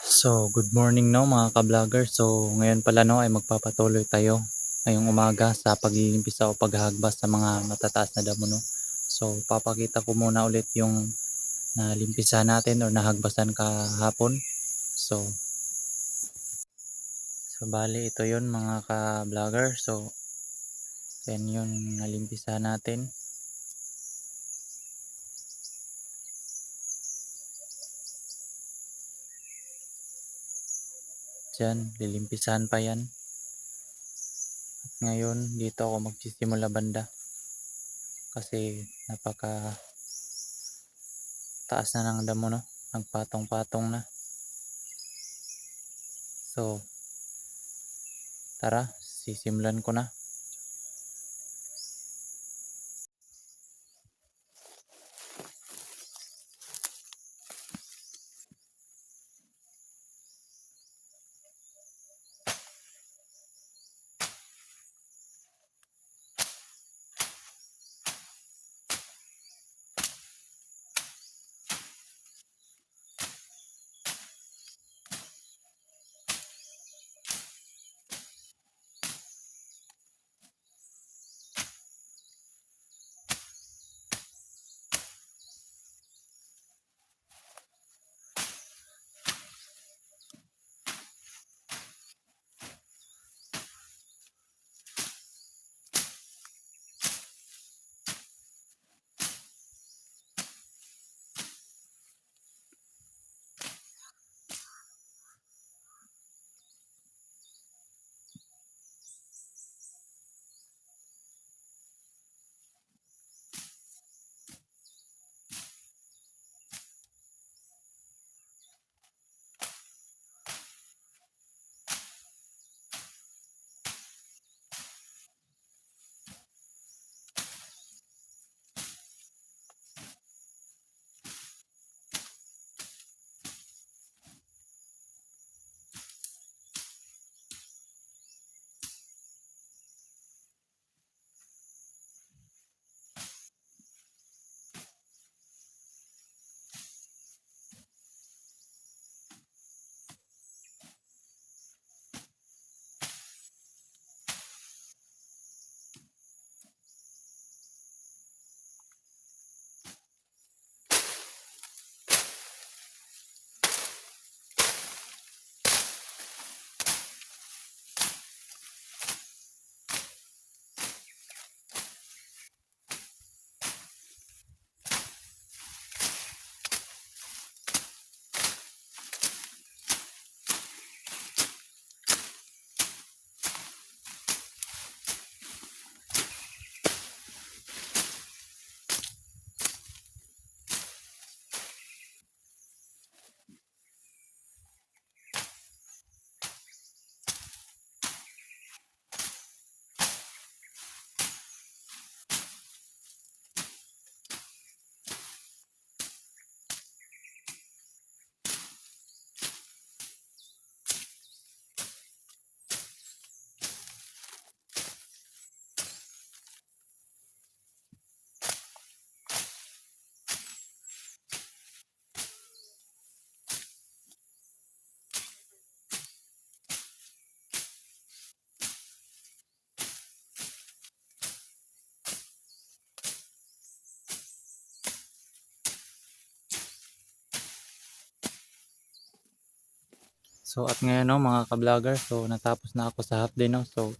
So, good morning no mga ka-vlogger. So, ngayon pala no ay magpapatuloy tayo ngayong umaga sa paglilimpisa o paghahagbas sa mga matataas na damo no. So, papakita ko muna ulit yung nalimpisa natin o nahagbasan kahapon. So, bali ito yun mga ka-vlogger. So, yan yung nalimpisa natin. Diyan, lilimpisahan pa yan. At ngayon, dito ako magsisimula banda. Kasi napaka taas na ng damo no. Nagpatong-patong na. So, tara, sisimulan ko na. So at ngayon no mga ka-vlogger, so natapos na ako sa half day no. So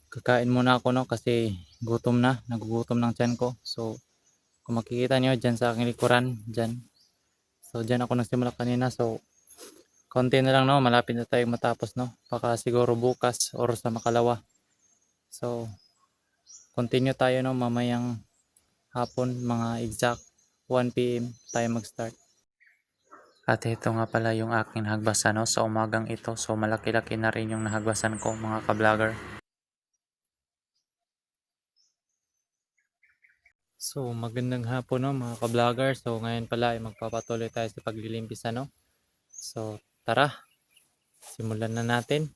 kakain muna ako no kasi gutom na, nagugutom ng tiyan ko. So kung makikita niyo diyan sa aking likuran, diyan. So diyan ako nagsimula kanina. So konti na lang no, malapit na tayong matapos no. Baka siguro bukas or sa makalawa. So continue tayo no mamayang hapon mga exact 1 PM tayo mag-start. At ito nga pala yung aking nahagbasan no, sa umagang ito. So malaki-laki na rin yung nahagbasan ko mga ka-vlogger. So magandang hapon no mga ka-vlogger. So ngayon pala ay magpapatuloy tayo sa paglilimpisa no. So tara, simulan na natin.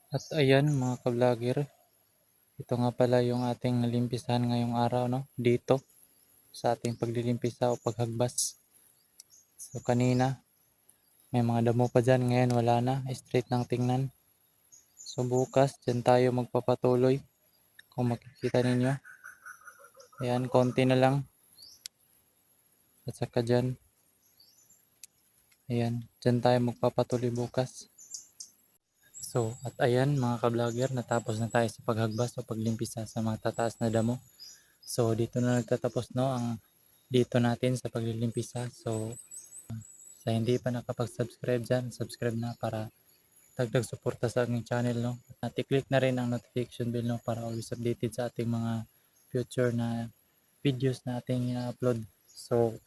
At ayan mga ka-vlogger, ito nga pala yung ating nalimpisahan ngayong araw, no? Dito sa ating paglilimpisa o paghagbas. So kanina may mga damo pa dyan, ngayon wala na, straight ng tingnan. So bukas dyan tayo magpapatuloy kung makikita ninyo. Ayan, konti na lang. At saka dyan, ayan, dyan tayo magpapatuloy bukas. So, at ayan mga ka-vlogger, natapos na tayo sa paghagbas o paglimpisa sa mga tataas na damo. So, dito na nagtatapos, no, ang dito natin sa paglilimpisa. So, sa hindi pa nakapag-subscribe dyan, subscribe na para dagdag suporta sa aking channel, no. At i-click na rin ang notification bell, no, para always updated sa ating mga future na videos na ating ina-upload. So,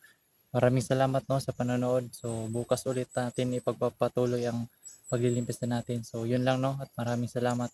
maraming salamat, no, sa panonood. So, bukas ulit natin ipagpapatuloy ang paglilimpis na natin. So, yun lang, no, at maraming salamat.